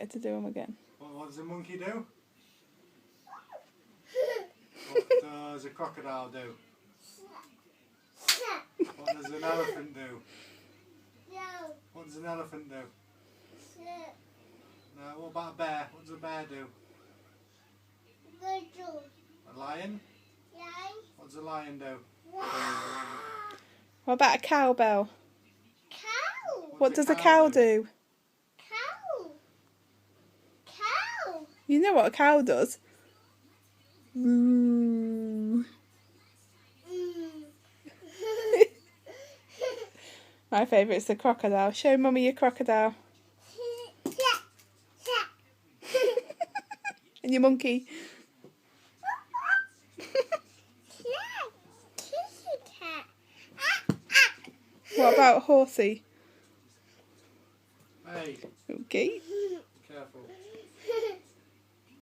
get her to do them again. What does a monkey do? What does a crocodile do? What does an elephant do? What does an elephant do? No, what about a bear? What does a bear do? A lion? What does a lion do? What about a cowbell? What does a cow cow do? You know what a cow does? Moo. My favourite's the crocodile. Show Mummy your crocodile. And your monkey. What about Horsey? Hey. Okay.